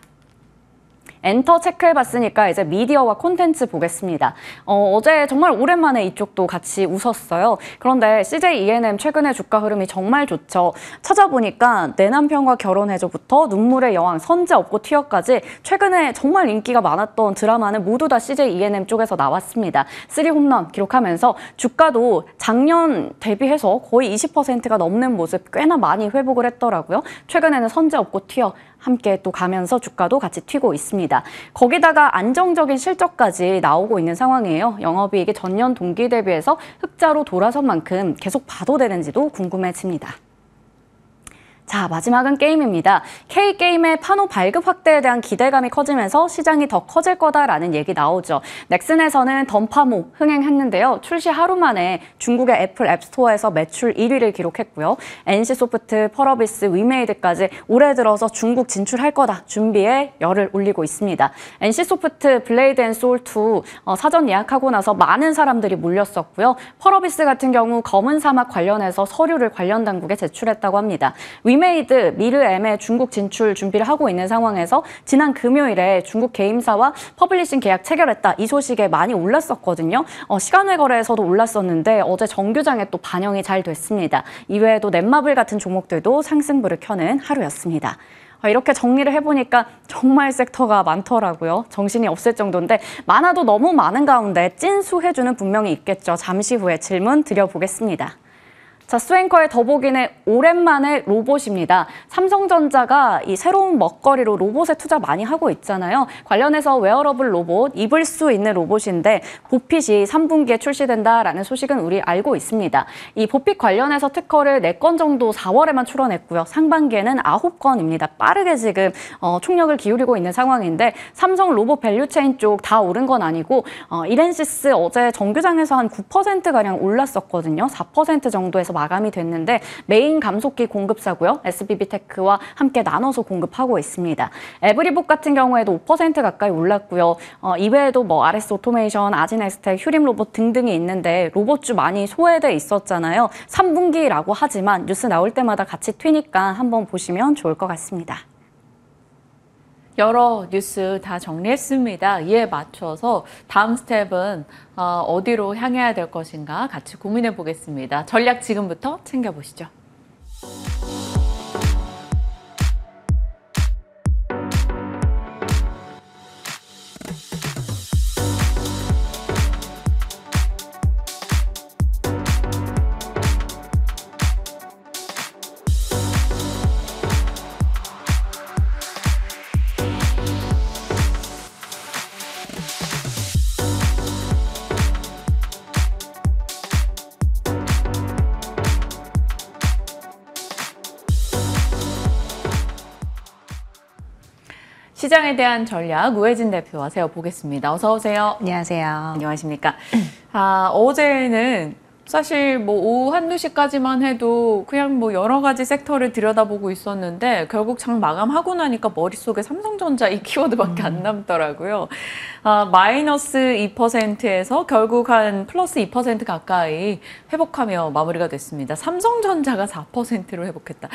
엔터 체크해봤으니까 이제 미디어와 콘텐츠 보겠습니다. 어제 정말 오랜만에 이쪽도 같이 웃었어요. 그런데 CJ ENM 최근에 주가 흐름이 정말 좋죠. 찾아보니까 내 남편과 결혼해줘부터 눈물의 여왕, 선제 업고 튀어까지 최근에 정말 인기가 많았던 드라마는 모두 다 CJ ENM 쪽에서 나왔습니다. 3홈런 기록하면서 주가도 작년 대비해서 거의 20%가 넘는 모습 꽤나 많이 회복을 했더라고요. 최근에는 선제 업고 튀어 함께 또 가면서 주가도 같이 튀고 있습니다. 거기다가 안정적인 실적까지 나오고 있는 상황이에요. 영업이익이 전년 동기 대비해서 흑자로 돌아선 만큼 계속 봐도 되는지도 궁금해집니다. 자, 마지막은 게임입니다. K게임의 판호 발급 확대에 대한 기대감이 커지면서 시장이 더 커질 거다라는 얘기 나오죠. 넥슨에서는 던파모 흥행했는데요. 출시 하루 만에 중국의 애플 앱스토어에서 매출 1위를 기록했고요. NC소프트, 펄어비스, 위메이드까지 올해 들어서 중국 진출할 거다 준비에 열을 올리고 있습니다. NC소프트 블레이드 앤 소울 2 사전 예약하고 나서 많은 사람들이 몰렸었고요. 펄어비스 같은 경우 검은 사막 관련해서 서류를 관련 당국에 제출했다고 합니다. 위메이드, 미르엠의 중국 진출 준비를 하고 있는 상황에서 지난 금요일에 중국 게임사와 퍼블리싱 계약 체결했다. 이 소식에 많이 올랐었거든요. 시간외 거래에서도 올랐었는데 어제 정규장에 또 반영이 잘 됐습니다. 이외에도 넷마블 같은 종목들도 상승불을 켜는 하루였습니다. 이렇게 정리를 해보니까 정말 섹터가 많더라고요. 정신이 없을 정도인데 많아도 너무 많은 가운데 찐 수혜주는 분명히 있겠죠. 잠시 후에 질문 드려보겠습니다. 자, 수앵커의 더보기는 오랜만에 로봇입니다. 삼성전자가 이 새로운 먹거리로 로봇에 투자 많이 하고 있잖아요. 관련해서 웨어러블 로봇, 입을 수 있는 로봇인데 보핏이 3분기에 출시된다라는 소식은 우리 알고 있습니다. 이 보핏 관련해서 특허를 4건 정도 4월에만 출원했고요. 상반기에는 9건입니다. 빠르게 지금 총력을 기울이고 있는 상황인데 삼성 로봇 밸류체인 쪽 다 오른 건 아니고 이렌시스 어제 정규장에서 한 9%가량 올랐었거든요. 4% 정도에서 마감이 됐는데 메인 감속기 공급사고요. SBB테크와 함께 나눠서 공급하고 있습니다. 에브리봇 같은 경우에도 5% 가까이 올랐고요. 이외에도 뭐 RS 오토메이션, 아진에스텍, 휴림로봇 등등이 있는데 로봇주 많이 소외돼 있었잖아요. 3분기라고 하지만 뉴스 나올 때마다 같이 튀니까 한번 보시면 좋을 것 같습니다. 여러 뉴스 다 정리했습니다. 이에 맞춰서 다음 스텝은 어디로 향해야 될 것인가 같이 고민해 보겠습니다. 전략 지금부터 챙겨보시죠. 시장에 대한 전략 우혜진 대표와 세워보겠습니다. 어서 오세요. 안녕하세요. 안녕하십니까. 어제는 사실 뭐 오후 1~2시까지만 해도 그냥 뭐 여러 가지 섹터를 들여다보고 있었는데 결국 장 마감하고 나니까 머릿속에 삼성전자 이 키워드밖에 안 남더라고요. 마이너스 2%에서 결국 한 플러스 2% 가까이 회복하며 마무리가 됐습니다. 삼성전자가 4%로 회복했다.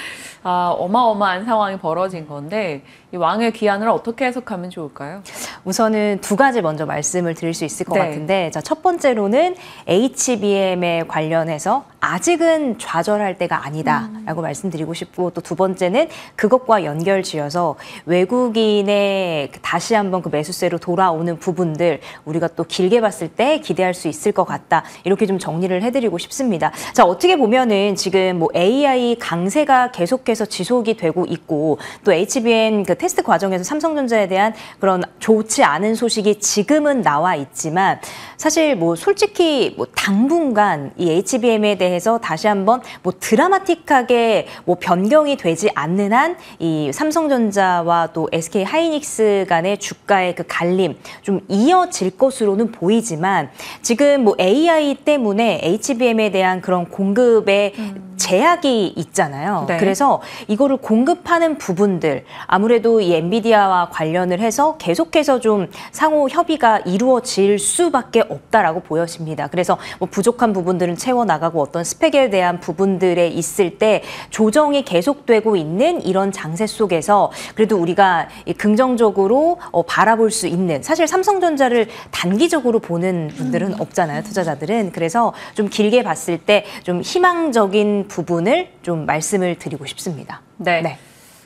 어마어마한 상황이 벌어진 건데 이 왕의 기한을 어떻게 해석하면 좋을까요? 우선은 두 가지 먼저 말씀을 드릴 수 있을 것 같은데 자, 첫 번째로는 HBM에 관련해서 아직은 좌절할 때가 아니다라고 말씀드리고 싶고 또 두 번째는 그것과 연결지어서 외국인의 다시 한번 그 매수세로 돌아오는 부분들 우리가 또 길게 봤을 때 기대할 수 있을 것 같다. 이렇게 좀 정리를 해드리고 싶습니다. 자, 어떻게 보면은 지금 뭐 AI 강세가 계속해서 지속이 되고 있고 또 HBM 그 테스트 과정에서 삼성전자에 대한 그런 좋지 않은 소식이 지금은 나와 있지만 사실 뭐 솔직히 뭐 당분간 이 HBM에 대해서 다시 한번 뭐 드라마틱하게 뭐 변경이 되지 않는 한 이 삼성전자와 또 SK 하이닉스 간의 주가의 그 갈림 좀 이어질 것으로는 보이지만 지금 뭐 AI 때문에 HBM에 대한 그런 공급의 제약이 있잖아요. 네. 그래서 이거를 공급하는 부분들 아무래도 이 엔비디아와 관련을 해서 계속해서 좀 상호 협의가 이루어질 수밖에 없다라고 보여집니다. 그래서 뭐 부족한 부분들은 채워나가고 어떤 스펙에 대한 부분들에 있을 때 조정이 계속되고 있는 이런 장세 속에서 그래도 우리가 긍정적으로 바라볼 수 있는 사실 삼성전자를 단기적으로 보는 분들은 없잖아요. 투자자들은. 그래서 좀 길게 봤을 때 좀 희망적인 부분을 좀 말씀을 드리고 싶습니다. 네.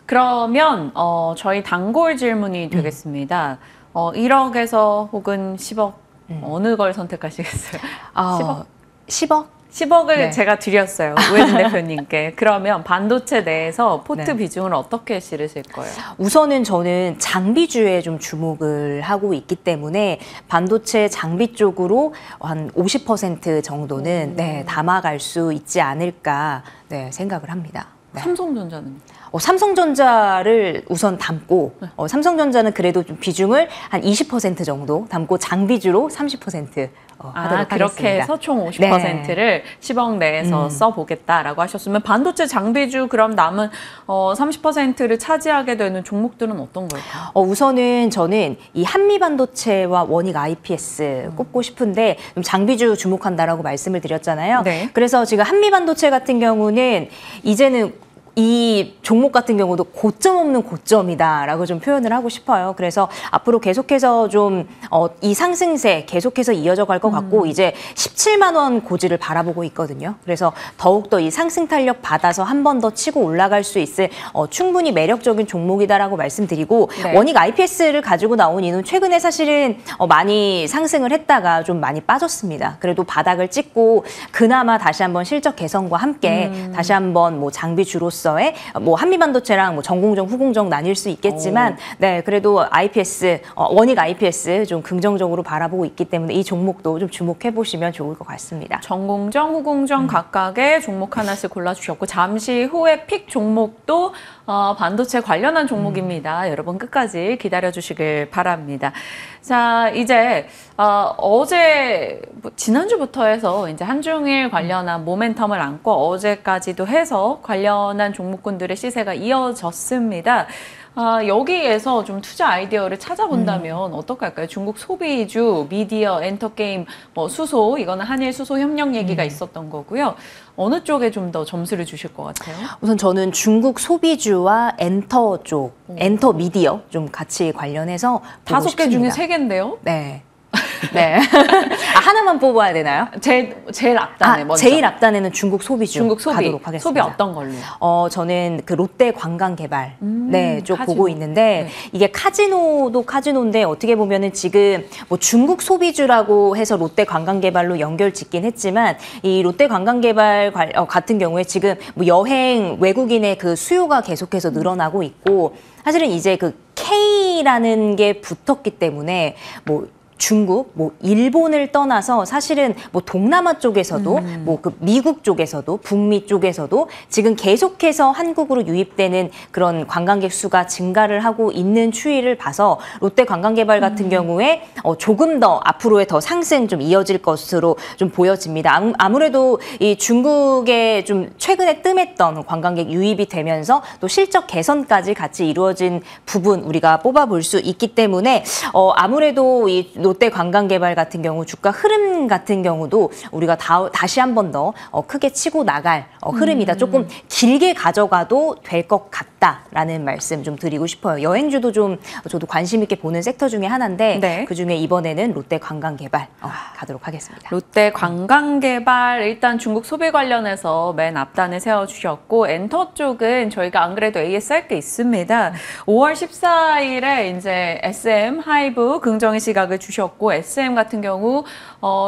그러면 저희 단골 질문이 되겠습니다. 1억에서 혹은 10억 어느 걸 선택하시겠어요? 10억? 10억? 10억을 네. 제가 드렸어요. 우혜진 대표님께. 그러면 반도체 내에서 포트 비중을 어떻게 실으실 거예요? 우선은 저는 장비주에 좀 주목을 하고 있기 때문에 반도체 장비 쪽으로 한 50% 정도는 담아갈 수 있지 않을까 생각을 합니다. 네. 삼성전자는? 삼성전자를 우선 담고 삼성전자는 그래도 좀 비중을 한 20% 정도 담고 장비주로 30% 하도록 그렇게 하겠습니다. 해서 총 50%를 10억 내에서 써보겠다라고 하셨으면 반도체 장비주 그럼 남은 30%를 차지하게 되는 종목들은 어떤 걸까요? 우선은 저는 이 한미반도체와 원익 IPS 꼽고 싶은데 좀 장비주 주목한다라고 말씀을 드렸잖아요. 네. 그래서 지금 한미반도체 같은 경우는 이제는 이 종목 같은 경우도 고점 없는 고점이다라고 좀 표현을 하고 싶어요. 그래서 앞으로 계속해서 좀 이 상승세 계속해서 이어져 갈 것 같고 이제 17만 원 고지를 바라보고 있거든요. 그래서 더욱더 이 상승 탄력 받아서 한 번 더 치고 올라갈 수 있을 충분히 매력적인 종목이다라고 말씀드리고 네. 원익 IPS를 가지고 나온 이는 최근에 사실은 많이 상승을 했다가 좀 많이 빠졌습니다. 그래도 바닥을 찍고 그나마 다시 한번 실적 개선과 함께 다시 한번 뭐 장비주로서의 뭐 한미반도체랑 뭐 전공정, 후공정 나뉠 수 있겠지만 네, 그래도 IPS, 원익 IPS 좀 긍정적으로 바라보고 있기 때문에 이 종목도 좀 주목해 보시면 좋을 것 같습니다. 전공정, 후공정 각각의 종목 하나씩 골라주셨고 잠시 후에 픽 종목도 반도체 관련한 종목입니다. 여러분 끝까지 기다려주시길 바랍니다. 자, 이제 어제 지난주부터 해서 이제 한중일 관련한 모멘텀을 안고 어제까지도 해서 관련한 종목군들의 시세가 이어졌습니다. 여기에서 좀 투자 아이디어를 찾아본다면 어떨까요? 중국 소비주, 미디어, 엔터게임, 뭐 수소, 이거는 한일 수소 협력 얘기가 있었던 거고요. 어느 쪽에 좀 더 점수를 주실 것 같아요? 우선 저는 중국 소비주와 엔터 쪽, 엔터 미디어 좀 같이 관련해서 5개 중에 3개인데요? 네. 네. 하나만 뽑아야 되나요? 제일 앞단에 먼저. 제일 앞단에는 중국 소비주 중국 소비. 가도록 하겠습니다. 소비 어떤 걸로? 저는 그 롯데 관광개발 네, 쪽 카지노. 보고 있는데 이게 카지노도 카지노인데 어떻게 보면은 지금 뭐 중국 소비주라고 해서 롯데 관광개발로 연결 짓긴 했지만 이 롯데 관광개발 같은 경우에 지금 뭐 여행 외국인의 그 수요가 계속해서 늘어나고 있고 사실은 이제 그 K라는 게 붙었기 때문에 뭐 중국, 뭐 일본을 떠나서 사실은 뭐 동남아 쪽에서도 뭐 그 미국 쪽에서도 북미 쪽에서도 지금 계속해서 한국으로 유입되는 그런 관광객 수가 증가를 하고 있는 추이를 봐서 롯데 관광개발 같은 경우에 조금 더 앞으로의 더 상승 좀 이어질 것으로 좀 보여집니다. 아무래도 이 중국에 좀 최근에 뜸했던 관광객 유입이 되면서 또 실적 개선까지 같이 이루어진 부분 우리가 뽑아볼 수 있기 때문에 아무래도 이 롯데 관광개발 같은 경우 주가 흐름 같은 경우도 우리가 다시 한 번 더 크게 치고 나갈 흐름이다. 조금 길게 가져가도 될 것 같다라는 말씀 좀 드리고 싶어요. 여행주도 좀 저도 관심 있게 보는 섹터 중에 하나인데 네. 그중에 이번에는 롯데 관광개발 가도록 하겠습니다. 롯데 관광개발 일단 중국 소비 관련해서 맨 앞단에 세워주셨고 엔터 쪽은 저희가 안 그래도 AS 할 게 있습니다. 5월 14일에 이제 SM 하이브 긍정의 시각을 주셨고 SM 같은 경우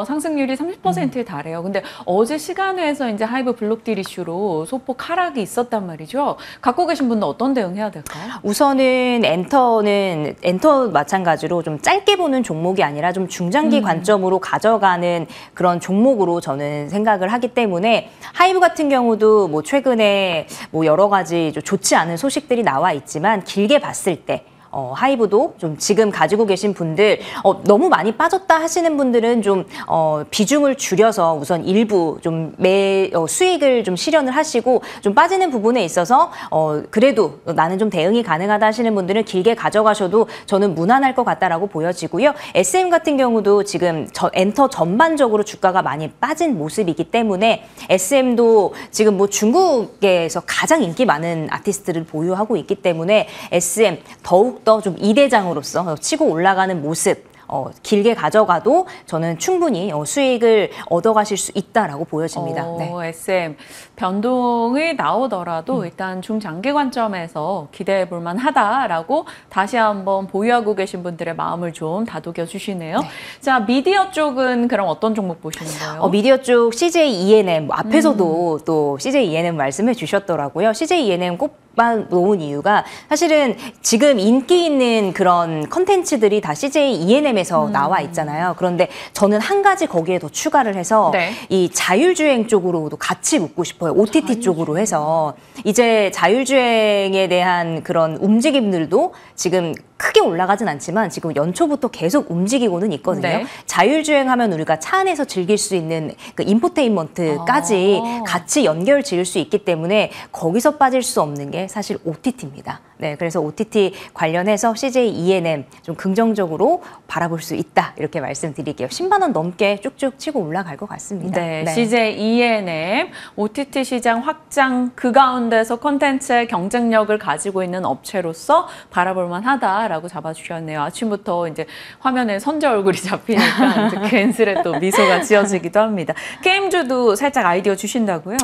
상승률이 30%에 달해요. 근데 어제 시간회에서 이제 하이브 블록딜 이슈로 소폭 하락이 있었단 말이죠. 갖고 계신 분들 어떤 대응해야 될까요? 우선은 엔터 마찬가지로 좀 짧게 보는 종목이 아니라 좀 중장기 관점으로 가져가는 그런 종목으로 저는 생각을 하기 때문에 하이브 같은 경우도 뭐 최근에 뭐 여러 가지 좀 좋지 않은 소식들이 나와 있지만 길게 봤을 때 하이브도 좀 지금 가지고 계신 분들 너무 많이 빠졌다 하시는 분들은 좀 비중을 줄여서 우선 일부 좀 수익을 좀 실현을 하시고 좀 빠지는 부분에 있어서 그래도 나는 좀 대응이 가능하다 하시는 분들은 길게 가져가셔도 저는 무난할 것 같다라고 보여지고요. SM 같은 경우도 지금 엔터 전반적으로 주가가 많이 빠진 모습이기 때문에 SM도 지금 뭐 중국에서 가장 인기 많은 아티스트를 보유하고 있기 때문에 SM 더욱더 좀 이대장으로서 치고 올라가는 모습 길게 가져가도 저는 충분히 수익을 얻어가실 수 있다라고 보여집니다. 네. SM 변동이 나오더라도 일단 중장기 관점에서 기대해 볼 만하다라고 다시 한번 보유하고 계신 분들의 마음을 좀 다독여 주시네요. 네. 자, 미디어 쪽은 그럼 어떤 종목 보시는 거예요? 미디어 쪽 CJ ENM 앞에서도 또 CJ ENM 말씀해 주셨더라고요. CJ ENM 꼭 놓은 이유가 사실은 지금 인기 있는 그런 컨텐츠들이 다 CJ ENM에서 나와 있잖아요. 그런데 저는 한 가지 거기에 더 추가를 해서 네. 이 자율주행 쪽으로도 같이 묻고 싶어요. OTT 쪽으로 해서 이제 자율주행에 대한 그런 움직임들도 지금 크게 올라가진 않지만 지금 연초부터 계속 움직이고는 있거든요. 네. 자율주행하면 우리가 차 안에서 즐길 수 있는 그 인포테인먼트까지 같이 연결 지을 수 있기 때문에 거기서 빠질 수 없는 게 사실 OTT입니다. 네, 그래서 OTT 관련해서 CJ ENM 좀 긍정적으로 바라볼 수 있다. 이렇게 말씀드릴게요. 10만 원 넘게 쭉쭉 치고 올라갈 것 같습니다. 네, CJ ENM, OTT 시장 확장 그 가운데서 콘텐츠의 경쟁력을 가지고 있는 업체로서 바라볼 만하다라고 잡아주셨네요. 아침부터 이제 화면에 선재 얼굴이 잡히니까 이제 괜스레 또 미소가 지어지기도 합니다. 게임주도 살짝 아이디어 주신다고요?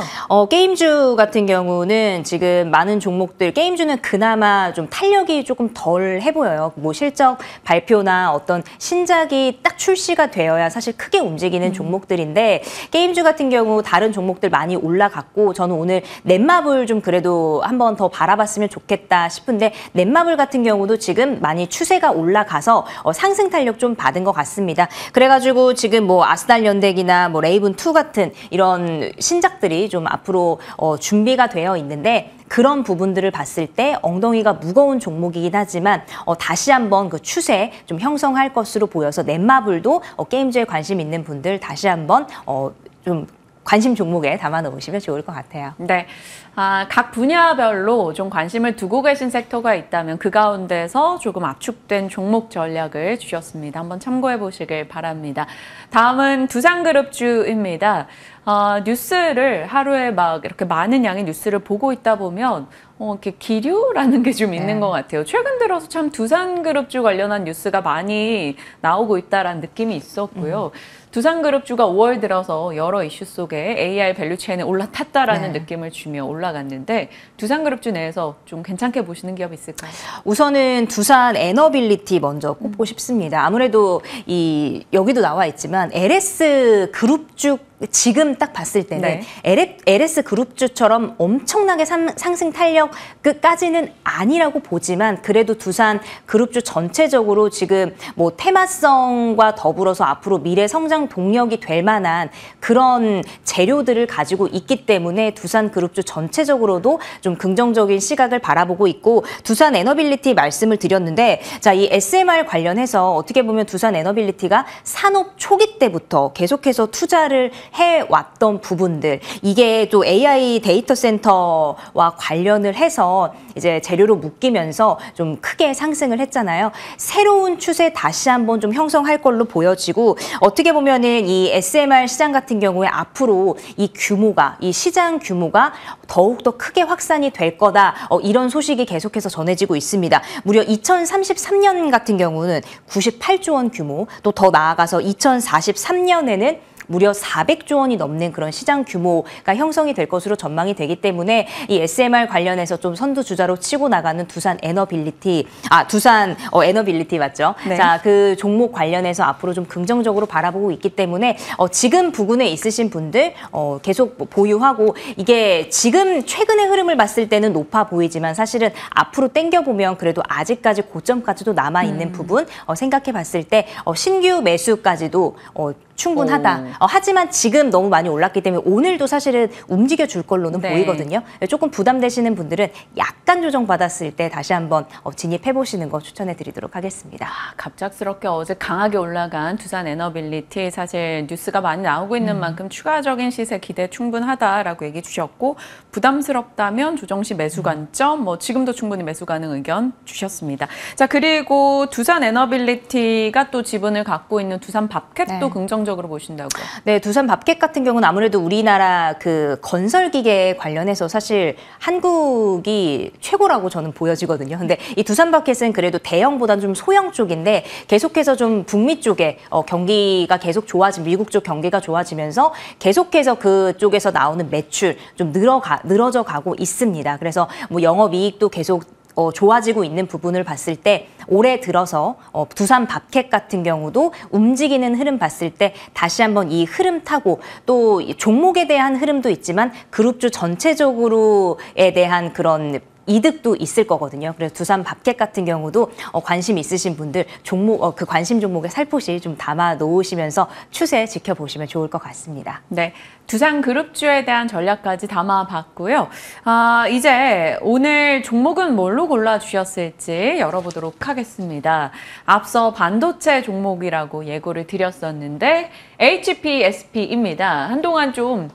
게임주 같은 경우는 지금 많은 종목들, 게임주는 그나마 좀 탄력이 조금 덜 해보여요. 뭐 실적 발표나 어떤 신작이 딱 출시가 되어야 사실 크게 움직이는 종목들인데 게임주 같은 경우 다른 종목들 많이 올라갔고 저는 오늘 넷마블 좀 그래도 한번 더 바라봤으면 좋겠다 싶은데 넷마블 같은 경우도 지금 많이 추세가 올라가서 상승 탄력 좀 받은 것 같습니다. 그래가지고 지금 뭐 아스달연덱이나 뭐 레이븐2 같은 이런 신작들이 좀 앞으로 준비가 되어 있는데 그런 부분들을 봤을 때 엉덩이가 무거운 종목이긴 하지만 다시 한번 그 추세 좀 형성할 것으로 보여서 넷마블도 게임주에 관심 있는 분들 다시 한번 좀 관심 종목에 담아 놓으시면 좋을 것 같아요. 네. 각 분야별로 좀 관심을 두고 계신 섹터가 있다면 그 가운데서 조금 압축된 종목 전략을 주셨습니다. 한번 참고해 보시길 바랍니다. 다음은 두산그룹주입니다. 뉴스를 하루에 막 이렇게 많은 양의 뉴스를 보고 있다 보면 이렇게 기류라는 게 좀 있는 것 같아요. 최근 들어서 참 두산그룹주 관련한 뉴스가 많이 나오고 있다라는 느낌이 있었고요. 두산그룹주가 5월 들어서 여러 이슈 속에 AI 밸류체인에 올라탔다라는 느낌을 주며 올라갔는데 두산그룹주 내에서 좀 괜찮게 보시는 기업 있을까요? 우선은 두산 에너빌리티 먼저 꼽고 싶습니다. 아무래도 여기도 나와 있지만 LS 그룹주 지금 딱 봤을 때는 LS 그룹주처럼 엄청나게 상승 탄력 끝까지는 아니라고 보지만 그래도 두산 그룹주 전체적으로 지금 뭐 테마성과 더불어서 앞으로 미래 성장 동력이 될 만한 그런 재료들을 가지고 있기 때문에 두산 그룹주 전체적으로도 좀 긍정적인 시각을 바라보고 있고 두산 에너빌리티 말씀을 드렸는데 자, 이 SMR 관련해서 어떻게 보면 두산 에너빌리티가 산업 초기 때부터 계속해서 투자를 해왔던 부분들 이게 또 AI 데이터 센터와 관련을 해서 이제 재료로 묶이면서 좀 크게 상승을 했잖아요. 새로운 추세 다시 한번 좀 형성할 걸로 보여지고 어떻게 보면은 이 SMR 시장 같은 경우에 앞으로 이 시장 규모가 더욱더 크게 확산이 될 거다. 이런 소식이 계속해서 전해지고 있습니다. 무려 2033년 같은 경우는 98조 원 규모, 또 더 나아가서 2043년에는 무려 400조 원이 넘는 그런 시장 규모가 형성이 될 것으로 전망이 되기 때문에 이 SMR 관련해서 좀 선두주자로 치고 나가는 두산 에너빌리티 맞죠? 네. 자, 그 종목 관련해서 앞으로 좀 긍정적으로 바라보고 있기 때문에 지금 부근에 있으신 분들 계속 보유하고 이게 지금 최근의 흐름을 봤을 때는 높아 보이지만 사실은 앞으로 땡겨보면 그래도 아직까지 고점까지도 남아있는 부분 생각해 봤을 때 신규 매수까지도 충분하다. 하지만 지금 너무 많이 올랐기 때문에 오늘도 사실은 움직여 줄 걸로는 보이거든요. 조금 부담되시는 분들은 약간 조정받았을 때 다시 한번 진입해 보시는 거 추천해 드리도록 하겠습니다. 갑작스럽게 어제 강하게 올라간 두산 에너빌리티 사실 뉴스가 많이 나오고 있는 만큼 추가적인 시세 기대 충분하다라고 얘기해 주셨고 부담스럽다면 조정 시 매수 관점 지금도 충분히 매수 가능 의견 주셨습니다. 자, 그리고 두산 에너빌리티가 또 지분을 갖고 있는 두산 밥캣도 긍정적으로 보신다고요? 네, 두산 밥캣 같은 경우는 아무래도 우리나라 그 건설기계 관련해서 사실 한국이 최고라고 저는 보여지거든요. 근데 이 두산 밥캣은 그래도 대형보다는 좀 소형 쪽인데 계속해서 좀 북미 쪽에 경기가 계속 미국 쪽 경기가 좋아지면서 계속해서 그쪽에서 나오는 매출 좀 늘어져 가고 있습니다. 그래서 뭐 영업이익도 계속 좋아지고 있는 부분을 봤을 때 올해 들어서 두산 밥캣 같은 경우도 움직이는 흐름 봤을 때 다시 한번 이 흐름 타고 또 종목에 대한 흐름도 있지만 그룹주 전체적으로에 대한 그런 이득도 있을 거거든요. 그래서 두산 밥캣 같은 경우도 관심 있으신 분들 그 관심 종목에 살포시 좀 담아 놓으시면서 추세 지켜보시면 좋을 것 같습니다. 네, 두산 그룹주에 대한 전략까지 담아봤고요. 이제 오늘 종목은 뭘로 골라주셨을지 열어보도록 하겠습니다. 앞서 반도체 종목이라고 예고를 드렸었는데 HPSP입니다. 한동안 좀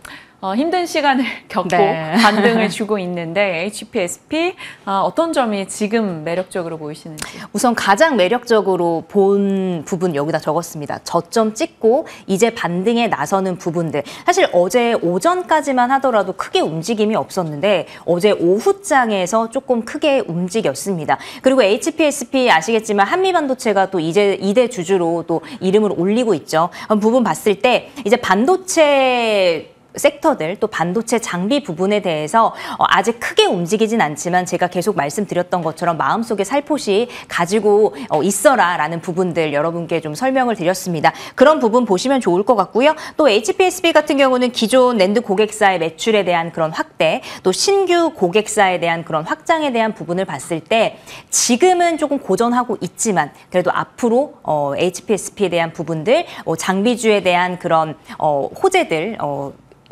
힘든 시간을 겪고 네. 반등을 주고 있는데 HPSP 어떤 점이 지금 매력적으로 보이시는지? 우선 가장 매력적으로 본 부분 여기다 적었습니다. 저점 찍고 이제 반등에 나서는 부분들. 사실 어제 오전까지만 하더라도 크게 움직임이 없었는데 어제 오후장에서 조금 크게 움직였습니다. 그리고 HPSP 아시겠지만 한미반도체가 또 이제 2대 주주로 또 이름을 올리고 있죠. 부분 봤을 때 이제 반도체 섹터들 또 반도체 장비 부분에 대해서 아직 크게 움직이진 않지만 제가 계속 말씀드렸던 것처럼 마음속에 살포시 가지고 있어라라는 부분들 여러분께 좀 설명을 드렸습니다. 그런 부분 보시면 좋을 것 같고요. 또 HPSP 같은 경우는 기존 낸드 고객사의 매출에 대한 그런 확대, 또 신규 고객사에 대한 그런 확장에 대한 부분을 봤을 때 지금은 조금 고전하고 있지만 그래도 앞으로 HPSP에 대한 부분들, 장비주에 대한 그런 호재들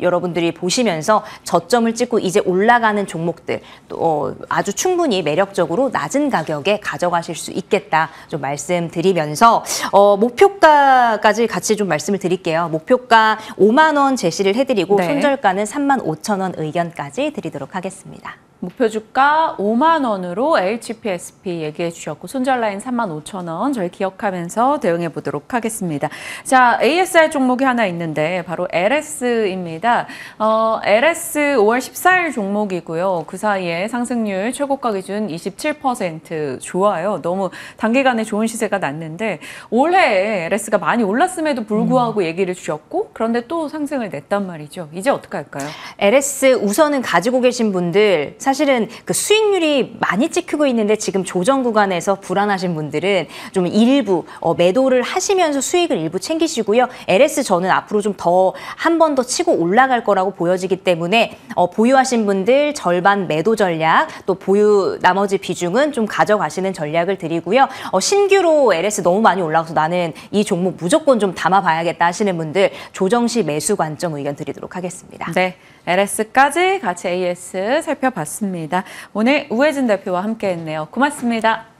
여러분들이 보시면서 저점을 찍고 이제 올라가는 종목들 또 아주 충분히 매력적으로 낮은 가격에 가져가실 수 있겠다 좀 말씀드리면서 목표가까지 같이 좀 말씀을 드릴게요. 목표가 5만 원 제시를 해드리고 네. 손절가는 35,000원 의견까지 드리도록 하겠습니다. 목표 주가 5만 원으로 HPSP 얘기해 주셨고 손절 라인 35,000원 저희 기억하면서 대응해 보도록 하겠습니다. 자, ASR 종목이 하나 있는데 바로 LS입니다. LS 5월 14일 종목이고요. 그 사이에 상승률 최고가 기준 27% 좋아요. 너무 단기간에 좋은 시세가 났는데 올해 LS가 많이 올랐음에도 불구하고 얘기를 주셨고 그런데 또 상승을 냈단 말이죠. 이제 어떻게 할까요? LS 우선은 가지고 계신 분들 사실은 그 수익률이 많이 찍히고 있는데 지금 조정 구간에서 불안하신 분들은 좀 일부 매도를 하시면서 수익을 일부 챙기시고요. LS 저는 앞으로 좀 더 한 번 더 치고 올라갈 거라고 보여지기 때문에 보유하신 분들 절반 매도 전략 또 보유 나머지 비중은 좀 가져가시는 전략을 드리고요. 신규로 LS 너무 많이 올라가서 나는 이 종목 무조건 좀 담아봐야겠다 하시는 분들 조정 시 매수 관점 의견 드리도록 하겠습니다. 네, LS까지 같이 AS 살펴봤습니다. 오늘 우혜진 대표와 함께했네요. 고맙습니다.